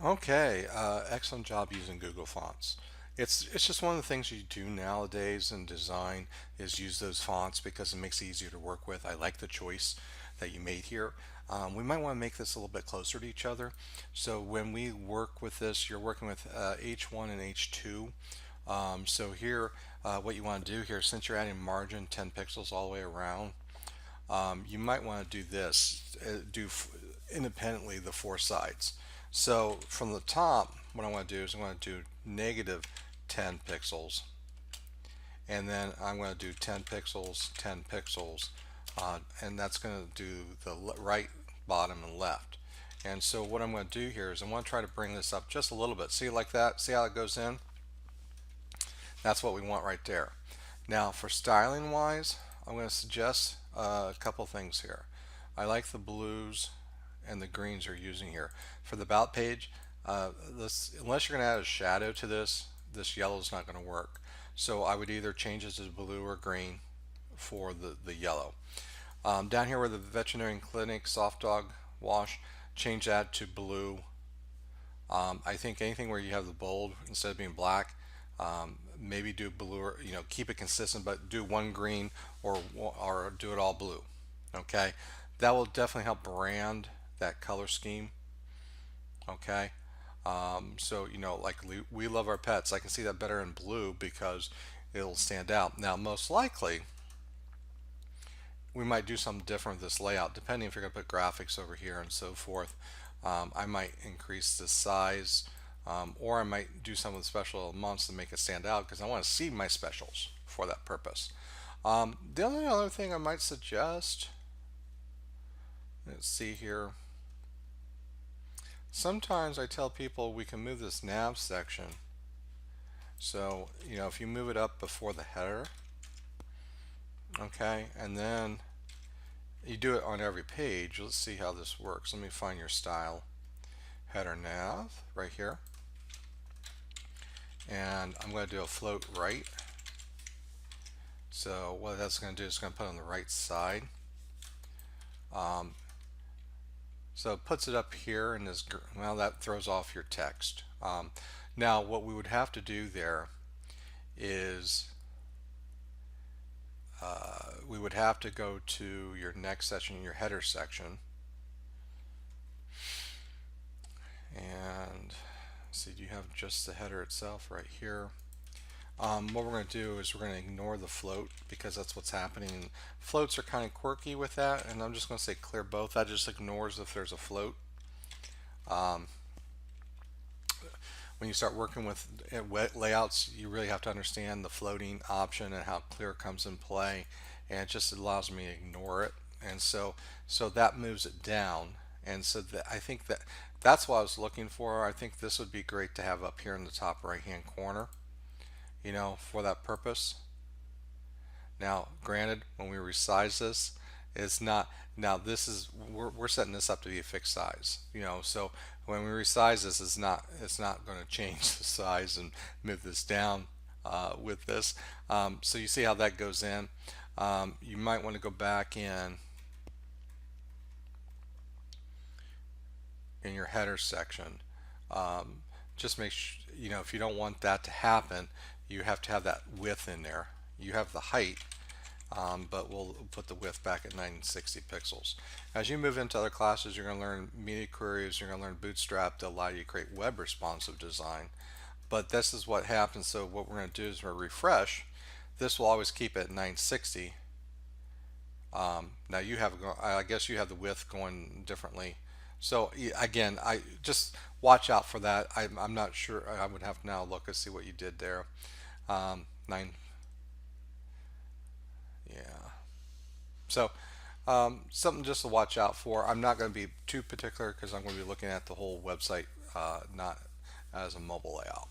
Okay, excellent job using Google Fonts. It's just one of the things you do nowadays in design is use those fonts because it makes it easier to work with. I like the choice that you made here. We might want to make this a little bit closer to each other. So when we work with this, you're working with H1 and H2. So here, what you want to do here, since you're adding margin 10 pixels all the way around, you might want to do this, independently the four sides. So from the top, what I want to do is I want to do negative 10 pixels, and then I'm going to do 10 pixels, 10 pixels, and that's going to do the right, bottom, and left. And so what I'm going to do here is I want to try to bring this up just a little bit. See, like that? See how it goes in? That's what we want right there. Now for styling wise, I'm going to suggest a couple things here. I like the blues and the greens you're using here. For the about page, unless you're going to add a shadow to this yellow is not going to work. So I would either change it to blue or green for the yellow. Down here where the veterinary clinic soft dog wash, change that to blue. I think anything where you have the bold instead of being black, maybe do blue, or keep it consistent, but do one green or do it all blue. Okay, that will definitely help brand that color scheme. Okay, so like we love our pets. I can see that better in blue because it'll stand out. Now, most likely, we might do something different with this layout, depending if you're going to put graphics over here and so forth. I might increase the size, or I might do some of the special months to make it stand out because I want to see my specials for that purpose. The only other thing I might suggest, let's see here. Sometimes I tell people we can move this nav section. So, if you move it up before the header, okay, and then you do it on every page. Let's see how this works. Let me find your style. Header nav right here. And I'm going to do a float right. So what that's going to do is going to put it on the right side. So it puts it up here, and this, well, that throws off your text. Now what we would have to do there is we would have to go to your next section, your header section, and see, do you have just the header itself right here? What we're going to do is we're going to ignore the float because that's what's happening. Floats are kind of quirky with that, and I'm just going to say clear both. That just ignores if there's a float. When you start working with layouts, you really have to understand the floating option and how clear it comes in play, and it just allows me to ignore it. And so that moves it down. And so I think that's what I was looking for. I think this would be great to have up here in the top right hand corner, for that purpose. Now, granted, when we resize this, it's not, now this is, we're setting this up to be a fixed size, so when we resize this, it's not going to change the size and move this down with this. So you see how that goes in. You might want to go back in your header section. Just make sure, if you don't want that to happen, you have to have that width in there. You have the height, but we'll put the width back at 960 pixels. As you move into other classes, you're going to learn media queries, you're going to learn Bootstrap to allow you to create web responsive design. But this is what happens. So what we're going to do is we're refresh. This will always keep it at 960. Now you have, I guess you have the width going differently. So again, I just watch out for that. I'm not sure. I would have to now look and see what you did there. 9. Yeah. So something just to watch out for. I'm not going to be too particular because I'm going to be looking at the whole website, not as a mobile layout.